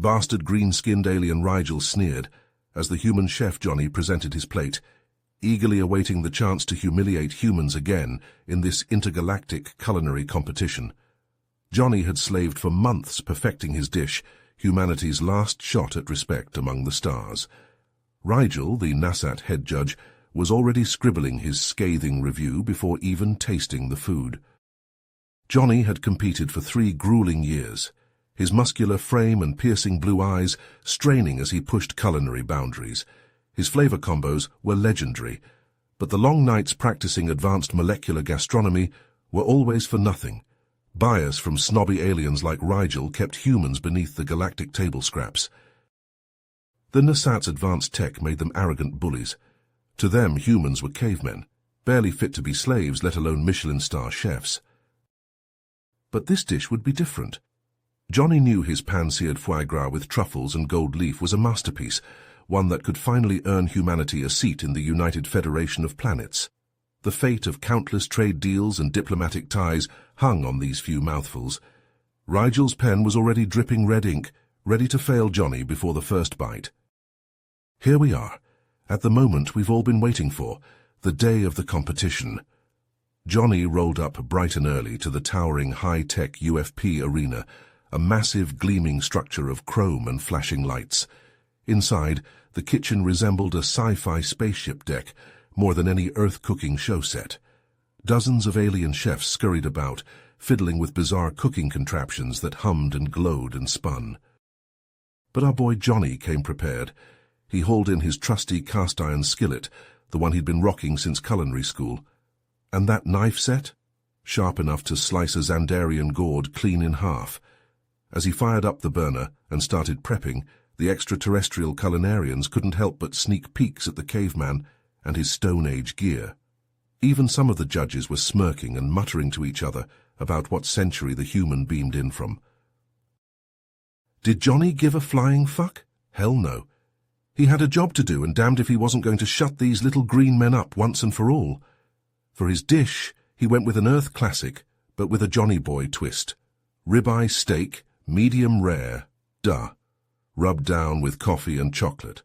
Bastard green-skinned alien Rigel sneered as the human chef Johnny presented his plate, eagerly awaiting the chance to humiliate humans again in this intergalactic culinary competition. Johnny had slaved for months perfecting his dish, humanity's last shot at respect among the stars. Rigel, the Nasat head judge, was already scribbling his scathing review before even tasting the food. Johnny had competed for 3 grueling years, his muscular frame and piercing blue eyes straining as he pushed culinary boundaries. His flavor combos were legendary, but the long nights practicing advanced molecular gastronomy were always for nothing. Bias from snobby aliens like Rigel kept humans beneath the galactic table scraps. The Nasat's advanced tech made them arrogant bullies. To them, humans were cavemen, barely fit to be slaves, let alone Michelin star chefs. But this dish would be different. Johnny knew his pan-seared foie gras with truffles and gold leaf was a masterpiece, one that could finally earn humanity a seat in the United Federation of Planets. The fate of countless trade deals and diplomatic ties hung on these few mouthfuls. Rigel's pen was already dripping red ink, ready to fail Johnny before the first bite. Here we are, at the moment we've all been waiting for, the day of the competition. Johnny rolled up bright and early to the towering high-tech UFP arena, a massive gleaming structure of chrome and flashing lights. Inside, the kitchen resembled a sci-fi spaceship deck more than any Earth-cooking show set. Dozens of alien chefs scurried about, fiddling with bizarre cooking contraptions that hummed and glowed and spun. But our boy Johnny came prepared. He hauled in his trusty cast-iron skillet, the one he'd been rocking since culinary school. And that knife set? Sharp enough to slice a Xandarian gourd clean in half. As he fired up the burner and started prepping, the extraterrestrial culinarians couldn't help but sneak peeks at the caveman and his Stone Age gear. Even some of the judges were smirking and muttering to each other about what century the human beamed in from. Did Johnny give a flying fuck? Hell no. He had a job to do, and damned if he wasn't going to shut these little green men up once and for all. For his dish, he went with an Earth classic, but with a Johnny Boy twist. Ribeye steak, medium rare, rubbed down with coffee and chocolate.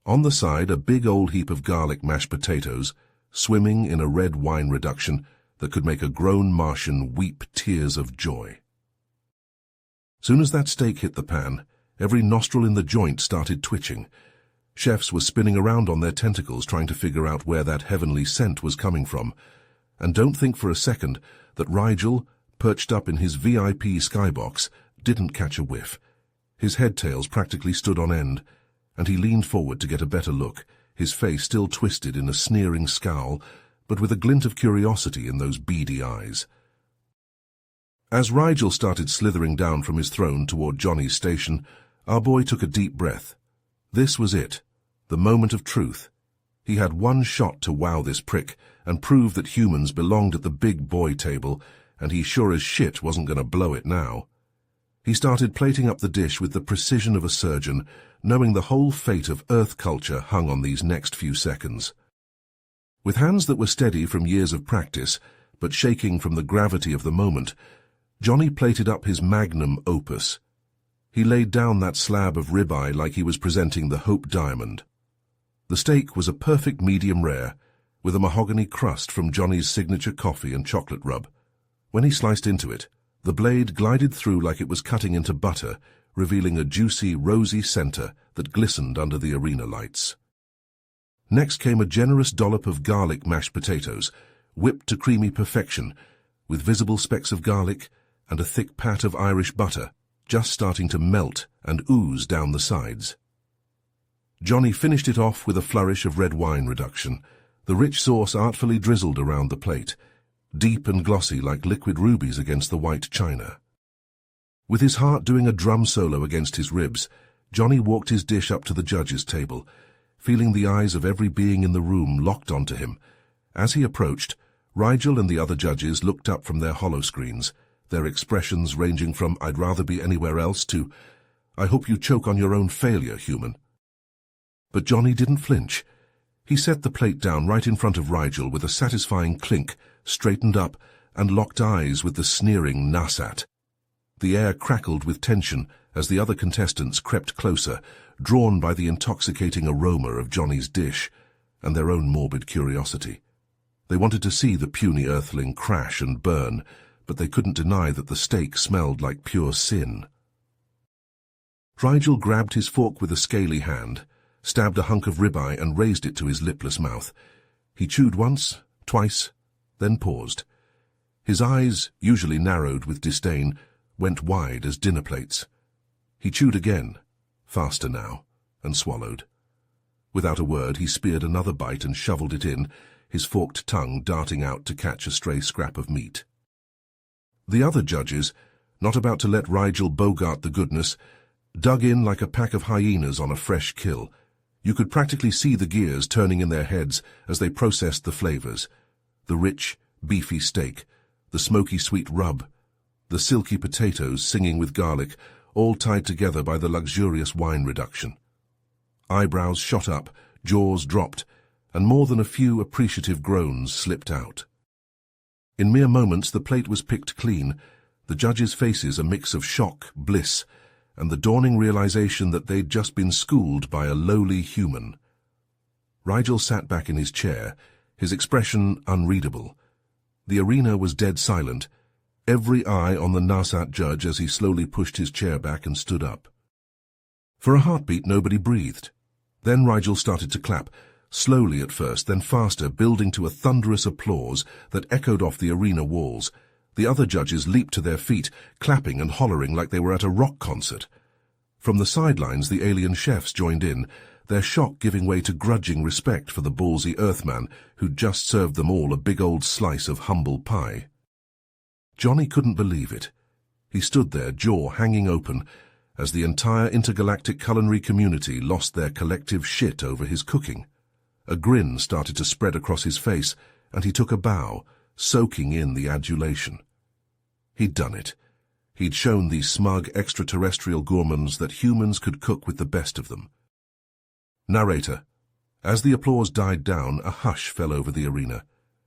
On the side, a big old heap of garlic mashed potatoes, swimming in a red wine reduction that could make a grown Martian weep tears of joy. Soon as that steak hit the pan, every nostril in the joint started twitching. Chefs were spinning around on their tentacles trying to figure out where that heavenly scent was coming from. And don't think for a second that Rigel, perched up in his VIP skybox, didn't catch a whiff. His head-tails practically stood on end, and he leaned forward to get a better look, his face still twisted in a sneering scowl, but with a glint of curiosity in those beady eyes. As Rigel started slithering down from his throne toward Johnny's station, our boy took a deep breath. This was it, the moment of truth. He had one shot to wow this prick and prove that humans belonged at the big boy table, and he sure as shit wasn't going to blow it now. He started plating up the dish with the precision of a surgeon, knowing the whole fate of Earth culture hung on these next few seconds. With hands that were steady from years of practice, but shaking from the gravity of the moment, Johnny plated up his magnum opus. He laid down that slab of ribeye like he was presenting the Hope Diamond. The steak was a perfect medium rare, with a mahogany crust from Johnny's signature coffee and chocolate rub. When he sliced into it, the blade glided through like it was cutting into butter, revealing a juicy, rosy center that glistened under the arena lights. Next came a generous dollop of garlic mashed potatoes, whipped to creamy perfection, with visible specks of garlic and a thick pat of Irish butter, just starting to melt and ooze down the sides. Johnny finished it off with a flourish of red wine reduction, the rich sauce artfully drizzled around the plate, deep and glossy like liquid rubies against the white china. With his heart doing a drum solo against his ribs, Johnny walked his dish up to the judges' table, feeling the eyes of every being in the room locked onto him. As he approached, Rigel and the other judges looked up from their holoscreens, their expressions ranging from "I'd rather be anywhere else" to "I hope you choke on your own failure, human." But Johnny didn't flinch. He set the plate down right in front of Rigel with a satisfying clink, straightened up, and locked eyes with the sneering Nasat. The air crackled with tension as the other contestants crept closer, drawn by the intoxicating aroma of Johnny's dish and their own morbid curiosity. They wanted to see the puny earthling crash and burn, but they couldn't deny that the steak smelled like pure sin. Rigel grabbed his fork with a scaly hand, stabbed a hunk of ribeye and raised it to his lipless mouth. He chewed once, twice, then paused. His eyes, usually narrowed with disdain, went wide as dinner plates. He chewed again, faster now, and swallowed. Without a word, he speared another bite and shoveled it in, his forked tongue darting out to catch a stray scrap of meat. The other judges, not about to let Rigel bogart the goodness, dug in like a pack of hyenas on a fresh kill. You could practically see the gears turning in their heads as they processed the flavors. The rich, beefy steak, the smoky sweet rub, the silky potatoes singing with garlic, all tied together by the luxurious wine reduction. Eyebrows shot up, jaws dropped, and more than a few appreciative groans slipped out. In mere moments the plate was picked clean, the judges' faces a mix of shock, bliss, and the dawning realization that they'd just been schooled by a lowly human. Rigel sat back in his chair, his expression unreadable. The arena was dead silent, every eye on the Nasat judge as he slowly pushed his chair back and stood up. For a heartbeat nobody breathed. Then Rigel started to clap, slowly at first, then faster, building to a thunderous applause that echoed off the arena walls. The other judges leaped to their feet, clapping and hollering like they were at a rock concert. From the sidelines the alien chefs joined in, their shock giving way to grudging respect for the ballsy Earthman who'd just served them all a big old slice of humble pie. Johnny couldn't believe it. He stood there, jaw hanging open, as the entire intergalactic culinary community lost their collective shit over his cooking. A grin started to spread across his face, and he took a bow, soaking in the adulation. He'd done it. He'd shown these smug extraterrestrial gourmands that humans could cook with the best of them. Narrator. As the applause died down, a hush fell over the arena.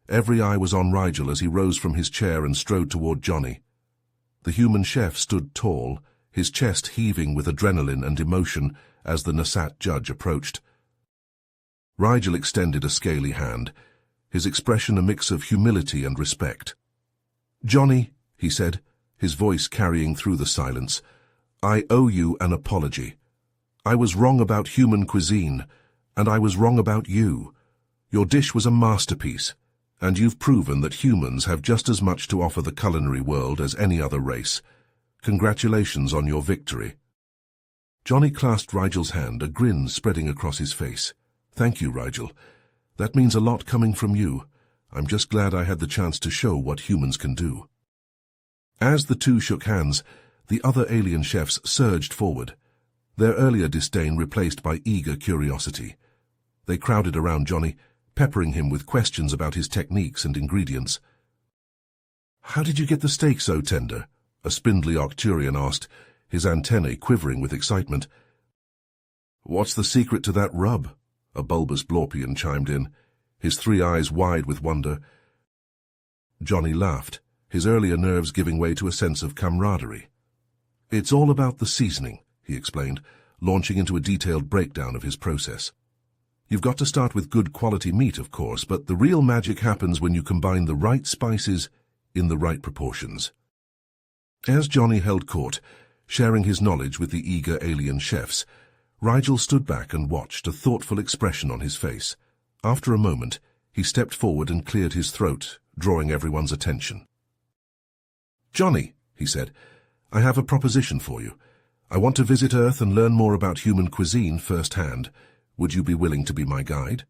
Every eye was on Rigel as he rose from his chair and strode toward Johnny. The human chef stood tall, his chest heaving with adrenaline and emotion as the Nasat judge approached. Rigel extended a scaly hand, his expression a mix of humility and respect. "Johnny," he said, his voice carrying through the silence, "I owe you an apology. I was wrong about human cuisine, and I was wrong about you. Your dish was a masterpiece, and you've proven that humans have just as much to offer the culinary world as any other race. Congratulations on your victory." Johnny clasped Rigel's hand, a grin spreading across his face. "Thank you, Rigel. That means a lot coming from you. I'm just glad I had the chance to show what humans can do." As the two shook hands, the other alien chefs surged forward, their earlier disdain replaced by eager curiosity. They crowded around Johnny, peppering him with questions about his techniques and ingredients. "How did you get the steak so tender?" a spindly Arcturian asked, his antennae quivering with excitement. "What's the secret to that rub?" a bulbous Blorpian chimed in, his three eyes wide with wonder. Johnny laughed, his earlier nerves giving way to a sense of camaraderie. "It's all about the seasoning," he explained, launching into a detailed breakdown of his process. "You've got to start with good quality meat, of course, but the real magic happens when you combine the right spices in the right proportions." As Johnny held court, sharing his knowledge with the eager alien chefs, Rigel stood back and watched, a thoughtful expression on his face. After a moment, he stepped forward and cleared his throat, drawing everyone's attention. "Johnny," he said, "I have a proposition for you. I want to visit Earth and learn more about human cuisine firsthand. Would you be willing to be my guide?"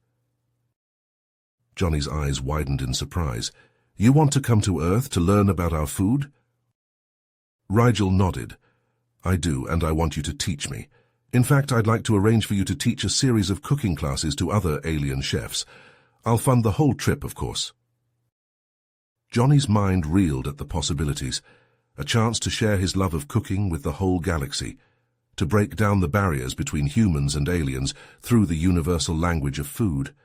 Johnny's eyes widened in surprise. "You want to come to Earth to learn about our food?" Rigel nodded. "I do, and I want you to teach me. In fact, I'd like to arrange for you to teach a series of cooking classes to other alien chefs. I'll fund the whole trip, of course." Johnny's mind reeled at the possibilities, a chance to share his love of cooking with the whole galaxy, to break down the barriers between humans and aliens through the universal language of food.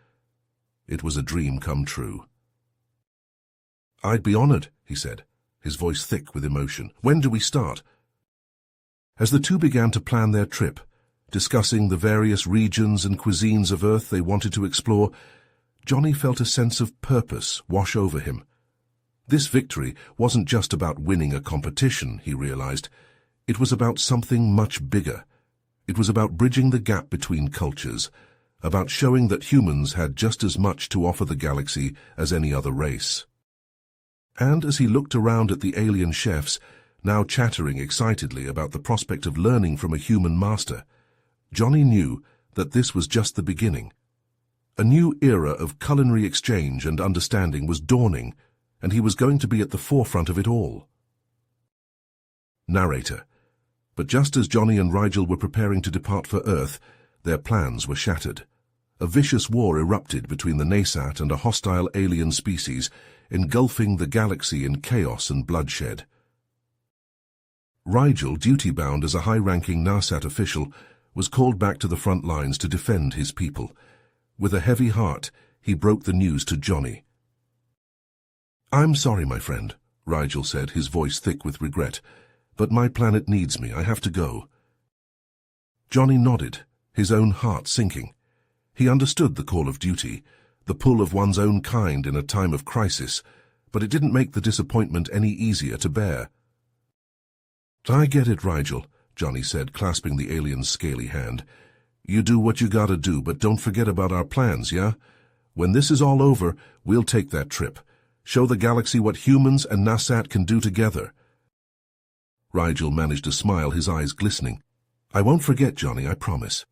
It was a dream come true. "I'd be honored," he said, his voice thick with emotion. "When do we start?" As the two began to plan their trip, discussing the various regions and cuisines of Earth they wanted to explore, Johnny felt a sense of purpose wash over him. This victory wasn't just about winning a competition, he realized. It was about something much bigger. It was about bridging the gap between cultures, about showing that humans had just as much to offer the galaxy as any other race. And as he looked around at the alien chefs, now chattering excitedly about the prospect of learning from a human master, Johnny knew that this was just the beginning. A new era of culinary exchange and understanding was dawning, and he was going to be at the forefront of it all. Narrator. But just as Johnny and Rigel were preparing to depart for Earth, their plans were shattered. A vicious war erupted between the Nasat and a hostile alien species, engulfing the galaxy in chaos and bloodshed. Rigel, duty-bound as a high-ranking Nasat official, was called back to the front lines to defend his people. With a heavy heart, he broke the news to Johnny. "I'm sorry, my friend," Rigel said, his voice thick with regret, "but my planet needs me. I have to go." Johnny nodded, his own heart sinking. He understood the call of duty, the pull of one's own kind in a time of crisis, but it didn't make the disappointment any easier to bear. "I get it, Rigel," Johnny said, clasping the alien's scaly hand. "You do what you gotta do, but don't forget about our plans, yeah? When this is all over, we'll take that trip. Show the galaxy what humans and Nasat can do together." Rigel managed to smile, his eyes glistening. "I won't forget, Johnny, I promise."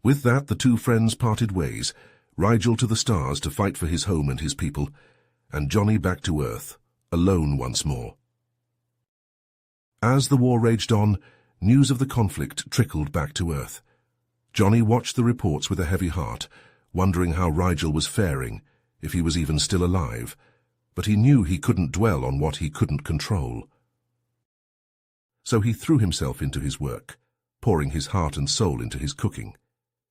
With that, the two friends parted ways, Rigel to the stars to fight for his home and his people, and Johnny back to Earth, alone once more. As the war raged on, news of the conflict trickled back to Earth. Johnny watched the reports with a heavy heart, wondering how Rigel was faring, if he was even still alive, but he knew he couldn't dwell on what he couldn't control. So he threw himself into his work, pouring his heart and soul into his cooking.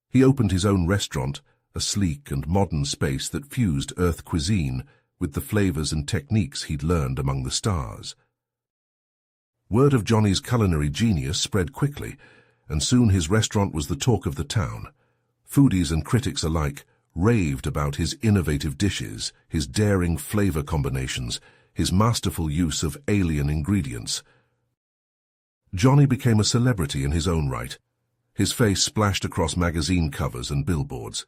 He opened his own restaurant, a sleek and modern space that fused Earth cuisine with the flavors and techniques he'd learned among the stars. Word of Johnny's culinary genius spread quickly, and soon his restaurant was the talk of the town. Foodies and critics alike raved about his innovative dishes, his daring flavor combinations, his masterful use of alien ingredients. Johnny became a celebrity in his own right. His face splashed across magazine covers and billboards.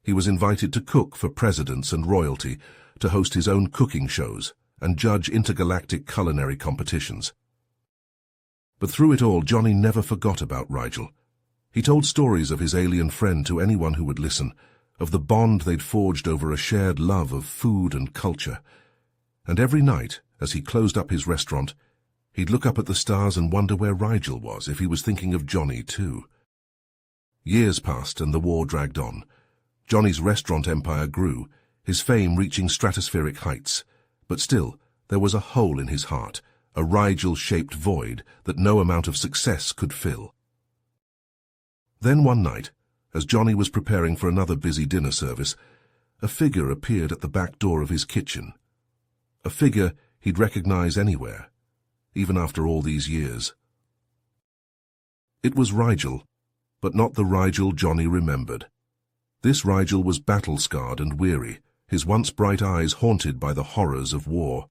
He was invited to cook for presidents and royalty, to host his own cooking shows, and judge intergalactic culinary competitions. But through it all, Johnny never forgot about Rigel. He told stories of his alien friend to anyone who would listen, of the bond they'd forged over a shared love of food and culture. And every night, as he closed up his restaurant, he'd look up at the stars and wonder where Rigel was, if he was thinking of Johnny too. Years passed and the war dragged on. Johnny's restaurant empire grew, his fame reaching stratospheric heights. But still, there was a hole in his heart, a Rigel-shaped void that no amount of success could fill. Then one night, as Johnny was preparing for another busy dinner service, a figure appeared at the back door of his kitchen. A figure he'd recognize anywhere, even after all these years. It was Rigel, but not the Rigel Johnny remembered. This Rigel was battle-scarred and weary, his once bright eyes haunted by the horrors of war.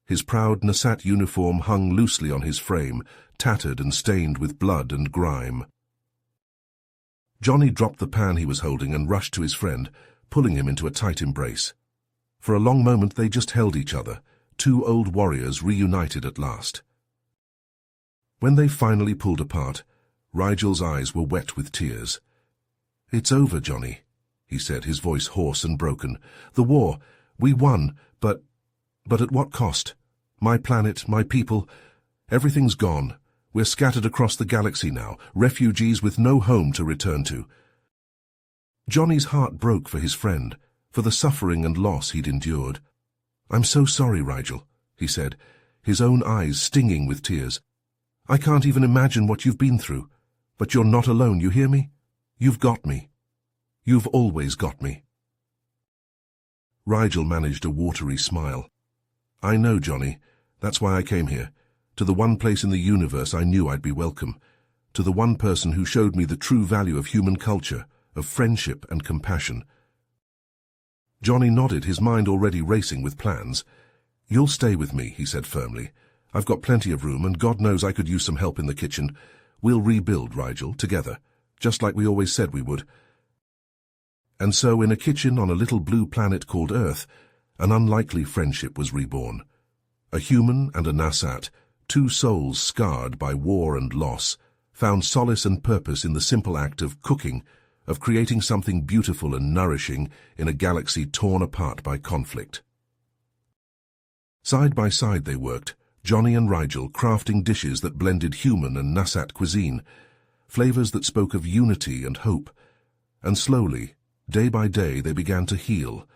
His proud Nasat uniform hung loosely on his frame, tattered and stained with blood and grime. Johnny dropped the pan he was holding and rushed to his friend, pulling him into a tight embrace. For a long moment they just held each other, two old warriors reunited at last. When they finally pulled apart, Rigel's eyes were wet with tears. "It's over, Johnny," he said, his voice hoarse and broken. "The war, we won, but at what cost? My planet, my people, everything's gone. We're scattered across the galaxy now, refugees with no home to return to." Johnny's heart broke for his friend, for the suffering and loss he'd endured. "I'm so sorry, Rigel," he said, his own eyes stinging with tears. "I can't even imagine what you've been through. But you're not alone, you hear me? You've got me. You've always got me." Rigel managed a watery smile. "I know, Johnny. That's why I came here, to the one place in the universe I knew I'd be welcome, to the one person who showed me the true value of human culture, of friendship and compassion. Johnny nodded, his mind already racing with plans. "You'll stay with me," he said firmly. "I've got plenty of room, and God knows I could use some help in the kitchen. We'll rebuild, Rigel, together, just like we always said we would." And so, in a kitchen on a little blue planet called Earth, an unlikely friendship was reborn. A human and a Nasat, two souls scarred by war and loss, found solace and purpose in the simple act of cooking, of creating something beautiful and nourishing in a galaxy torn apart by conflict. Side by side they worked, Johnny and Rigel crafting dishes that blended human and Nasat cuisine, flavors that spoke of unity and hope. And slowly, day by day, they began to heal,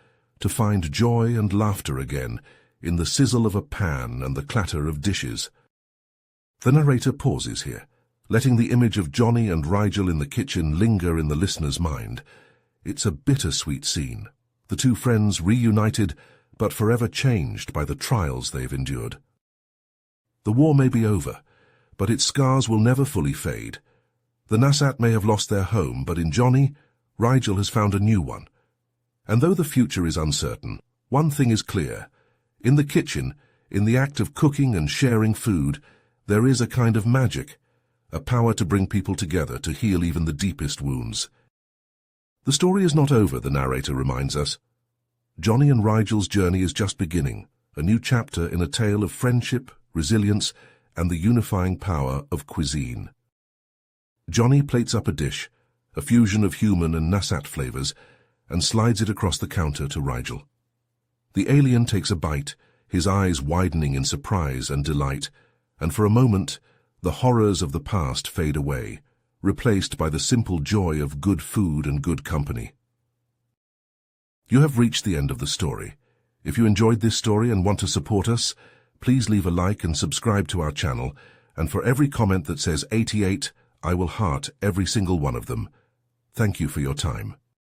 to find joy and laughter again in the sizzle of a pan and the clatter of dishes. The narrator pauses here, letting the image of Johnny and Rigel in the kitchen linger in the listener's mind. It's a bittersweet scene, the two friends reunited but forever changed by the trials they've endured. The war may be over, but its scars will never fully fade. The Nasat may have lost their home, but in Johnny, Rigel has found a new one. And though the future is uncertain, one thing is clear. In the kitchen, in the act of cooking and sharing food, there is a kind of magic, a power to bring people together to heal even the deepest wounds. The story is not over, the narrator reminds us. Johnny and Rigel's journey is just beginning, a new chapter in a tale of friendship, resilience, and the unifying power of cuisine. Johnny plates up a dish, a fusion of human and Nasat flavors, and slides it across the counter to Rigel. The alien takes a bite, his eyes widening in surprise and delight, and for a moment, the horrors of the past fade away, replaced by the simple joy of good food and good company. You have reached the end of the story. If you enjoyed this story and want to support us, please leave a like and subscribe to our channel, and for every comment that says 88, I will heart every single one of them. Thank you for your time.